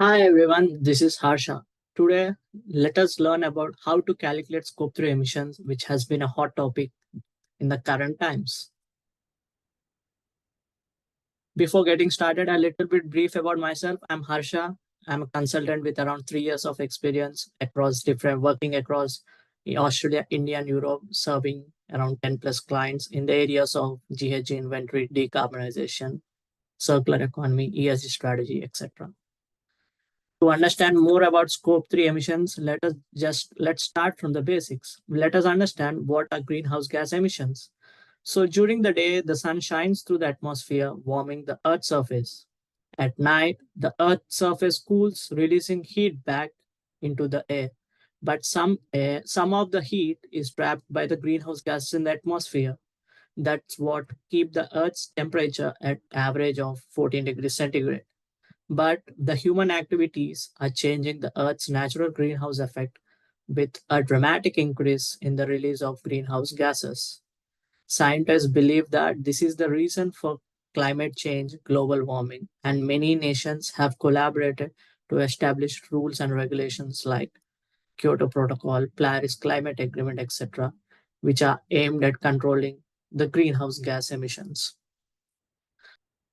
Hi everyone, this is Harsha. Today, let us learn about how to calculate scope 3 emissions, which has been a hot topic in the current times. Before getting started, a little bit brief about myself. I'm Harsha. I'm a consultant with around 3 years of experience across different working across Australia, India, and Europe, serving around 10 plus clients in the areas of GHG inventory, decarbonization, circular economy, ESG strategy, etc. To understand more about scope 3 emissions, let's start from the basics. Let us understand what are greenhouse gas emissions. So during the day, the sun shines through the atmosphere, warming the Earth's surface. At night, the Earth's surface cools, releasing heat back into the air. But some of the heat is trapped by the greenhouse gases in the atmosphere. That's what keep the Earth's temperature at average of 14 degrees centigrade. But the human activities are changing the Earth's natural greenhouse effect with a dramatic increase in the release of greenhouse gases. Scientists believe that this is the reason for climate change, global warming, and many nations have collaborated to establish rules and regulations like Kyoto Protocol, Paris Climate Agreement, etc., which are aimed at controlling the greenhouse gas emissions.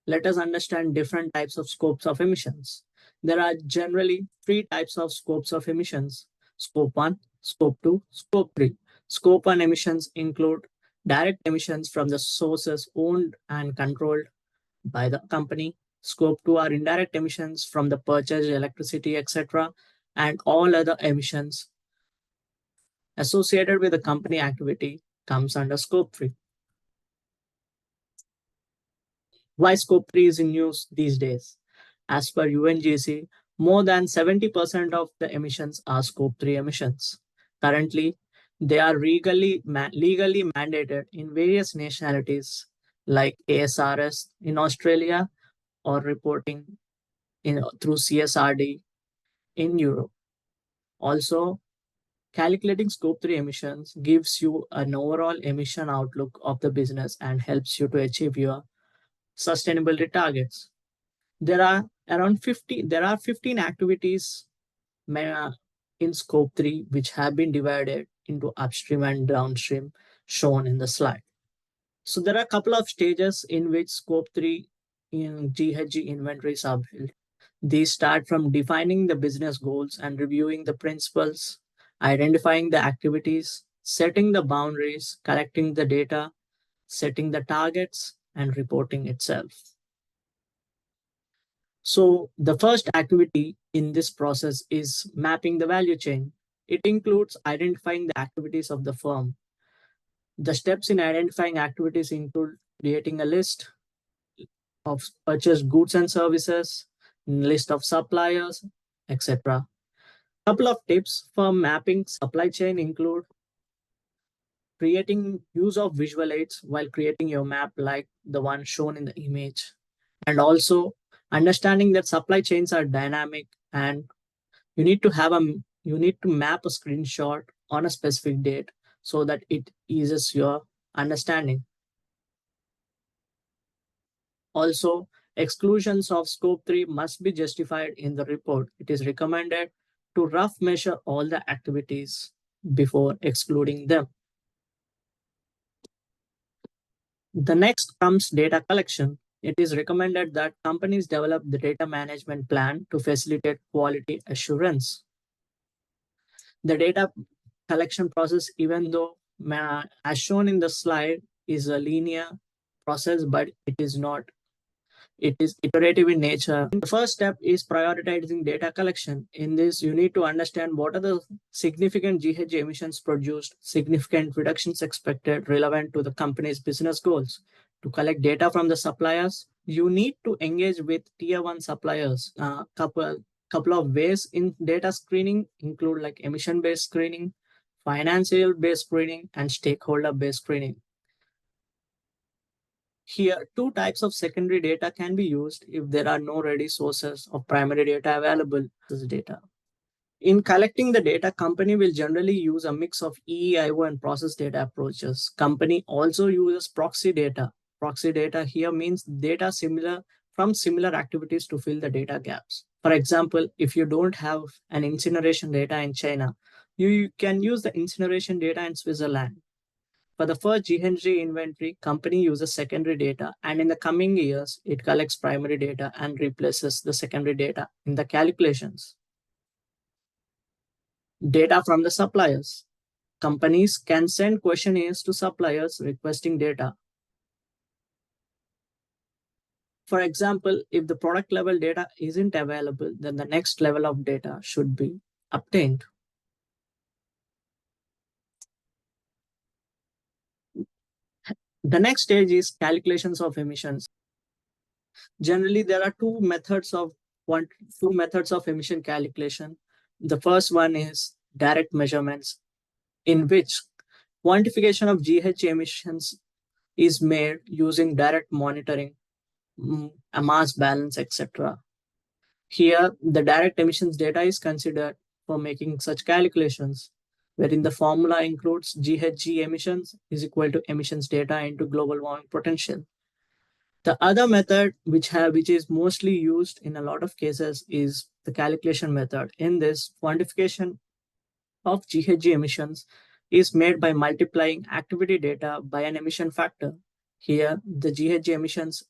Let us understand different types of scopes of emissions. There are generally three types of scopes of emissions: Scope 1, Scope 2, Scope 3. Scope 1 emissions include direct emissions from the sources owned and controlled by the company. Scope 2 are indirect emissions from the purchased electricity, etc., and all other emissions associated with the company activity comes under Scope 3. Why Scope 3 is in use these days? As per UNGC, more than 70% of the emissions are Scope 3 emissions. Currently, they are legally mandated in various nationalities like ASRS in Australia or reporting through CSRD in Europe. Also, calculating Scope 3 emissions gives you an overall emission outlook of the business and helps you to achieve your sustainability targets. There are 15 activities in scope 3 which have been divided into upstream and downstream shown in the slide. So there are a couple of stages in which scope 3 in GHG inventories are built. These start from defining the business goals and reviewing the principles, identifying the activities, setting the boundaries, collecting the data, setting the targets, and reporting itself. So the first activity in this process is mapping the value chain. It includes identifying the activities of the firm. The steps in identifying activities include creating a list of purchased goods and services, list of suppliers, etc. Couple of tips for mapping supply chain include creating use of visual aids while creating your map like the one shown in the image, and also understanding that supply chains are dynamic and you need to have a you need to map a screenshot on a specific date so that it eases your understanding. Also, exclusions of scope 3 must be justified in the report. It is recommended to rough measure all the activities before excluding them. The next comes data collection. It is recommended that companies develop the data management plan to facilitate quality assurance. The data collection process, even though as shown in the slide, is a linear process, but it is not. It is iterative in nature. The first step is prioritizing data collection. In this, you need to understand what are the significant GHG emissions produced, significant reductions expected relevant to the company's business goals. To collect data from the suppliers, you need to engage with tier one suppliers. Couple of ways in data screening include like emission based screening, financial based screening, and stakeholder based screening. Here, two types of secondary data can be used if there are no ready sources of primary data available. This data. In collecting the data, company will generally use a mix of EEIO and process data approaches. Company also uses proxy data. Proxy data here means data similar from similar activities to fill the data gaps. For example, if you don't have an incineration data in China, you can use the incineration data in Switzerland. For the first GHG inventory, company uses secondary data, and in the coming years, it collects primary data and replaces the secondary data in the calculations. Data from the suppliers. Companies can send questionnaires to suppliers requesting data. For example, if the product level data isn't available, then the next level of data should be obtained. The next stage is calculations of emissions. Generally, there are two methods of emission calculation. The first one is direct measurements, in which quantification of GHG emissions is made using direct monitoring, a mass balance, etc. Here, the direct emissions data is considered for making such calculations, wherein the formula includes GHG emissions is equal to emissions data into global warming potential. The other method, which is mostly used in a lot of cases, is the calculation method. In this, quantification of GHG emissions is made by multiplying activity data by an emission factor. Here, the GHG emissions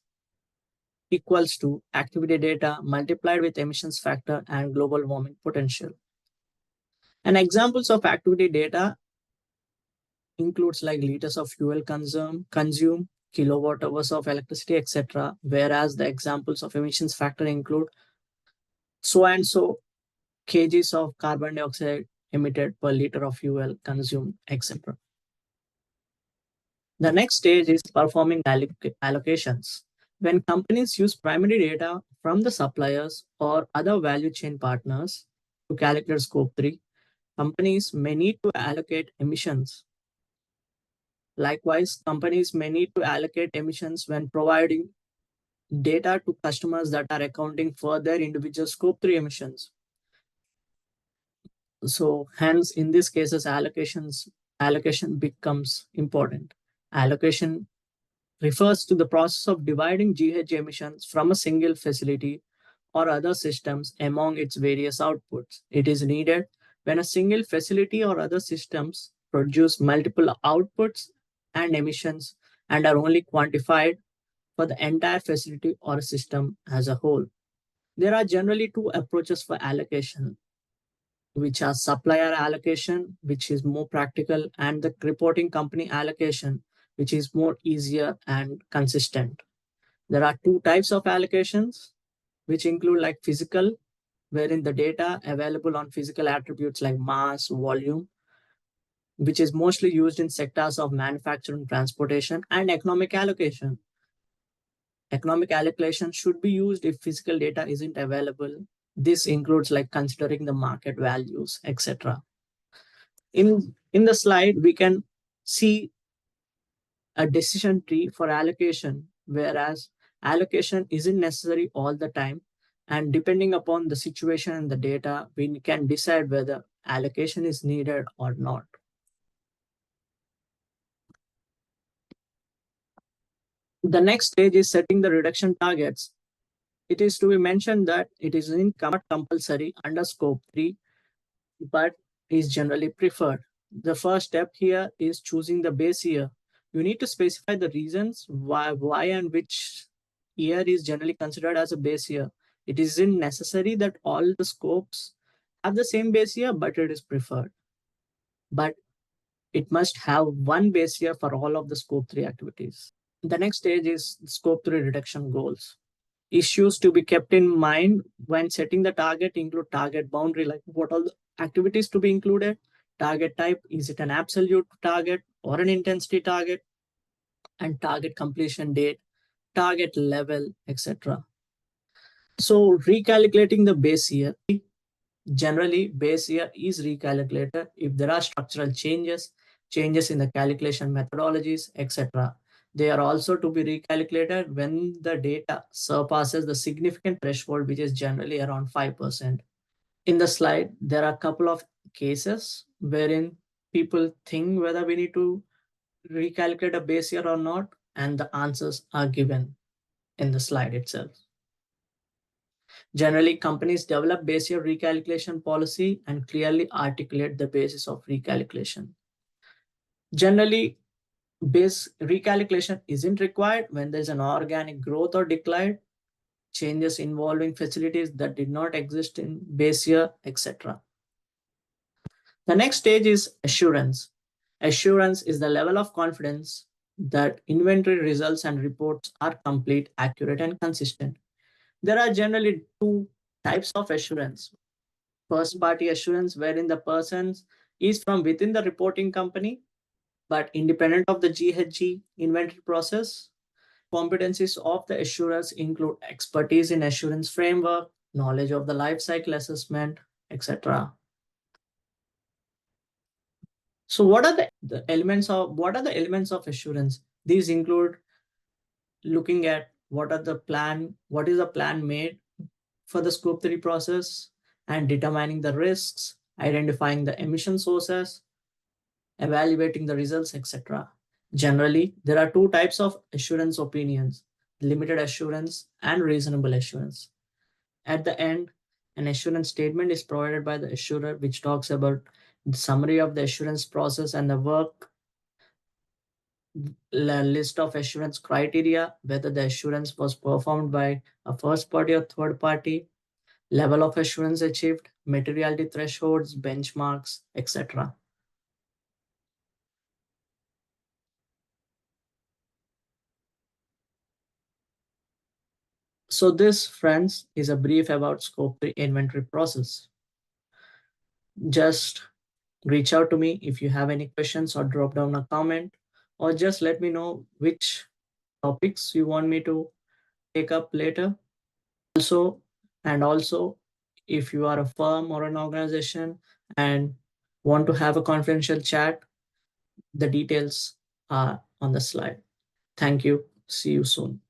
equals to activity data multiplied with emissions factor and global warming potential. And examples of activity data includes like liters of fuel consume, kilowatt hours of electricity, etc. Whereas the examples of emissions factor include so and so kgs of carbon dioxide emitted per liter of fuel consumed, etc. The next stage is performing allocations. When companies use primary data from the suppliers or other value chain partners to calculate scope 3, companies may need to allocate emissions. Likewise, companies may need to allocate emissions when providing data to customers that are accounting for their individual scope 3 emissions. So hence, in these cases, allocation becomes important. Allocation refers to the process of dividing GHG emissions from a single facility or other systems among its various outputs. It is needed when a single facility or other systems produce multiple outputs and emissions and are only quantified for the entire facility or system as a whole. There are generally two approaches for allocation, which are supplier allocation, which is more practical, and the reporting company allocation, which is more easier and consistent. There are two types of allocations, which include like physical, wherein the data available on physical attributes like mass, volume, which is mostly used in sectors of manufacturing, transportation, and economic allocation. Economic allocation should be used if physical data isn't available. This includes like considering the market values, etc. In the slide, we can see a decision tree for allocation, whereas allocation isn't necessary all the time. And depending upon the situation and the data, we can decide whether allocation is needed or not. The next stage is setting the reduction targets. It is to be mentioned that it is not compulsory under scope 3, but is generally preferred. The first step here is choosing the base year. You need to specify the reasons why and which year is generally considered as a base year. It isn't necessary that all the scopes have the same base year, but it is preferred. But it must have one base year for all of the scope 3 activities. The next stage is scope 3 reduction goals. Issues to be kept in mind when setting the target include target boundary, like what all the activities to be included, target type, is it an absolute target or an intensity target, and target completion date, target level, etc. So recalculating the base year. Generally, base year is recalculated if there are structural changes in the calculation methodologies, etc. They are also to be recalculated when the data surpasses the significant threshold, which is generally around 5%. In the slide, there are a couple of cases wherein people think whether we need to recalculate a base year or not, and the answers are given in the slide itself. Generally, companies develop base year recalculation policy and clearly articulate the basis of recalculation. Generally, base recalculation isn't required when there's an organic growth or decline, changes involving facilities that did not exist in base year, etc. The next stage is assurance. Assurance is the level of confidence that inventory results and reports are complete, accurate, and consistent. There are generally two types of assurance. First party assurance, wherein the person is from within the reporting company but independent of the GHG inventory process. Competencies of the assurers include expertise in assurance framework, knowledge of the life cycle assessment, etc. So what are the elements of assurance? These include looking at what is the plan made for the scope 3 process and determining the risks, identifying the emission sources, evaluating the results, etc. Generally, there are two types of assurance opinions: limited assurance and reasonable assurance. At the end, an assurance statement is provided by the assurer, which talks about the summary of the assurance process and the work, list of assurance criteria, whether the assurance was performed by a first party or third party, level of assurance achieved, materiality thresholds, benchmarks, etc. So this, friends, is a brief about scope 3 inventory process. Just reach out to me if you have any questions or drop down a comment, or just let me know which topics you want me to take up later. Also, if you are a firm or an organization and want to have a confidential chat, the details are on the slide. Thank you. See you soon.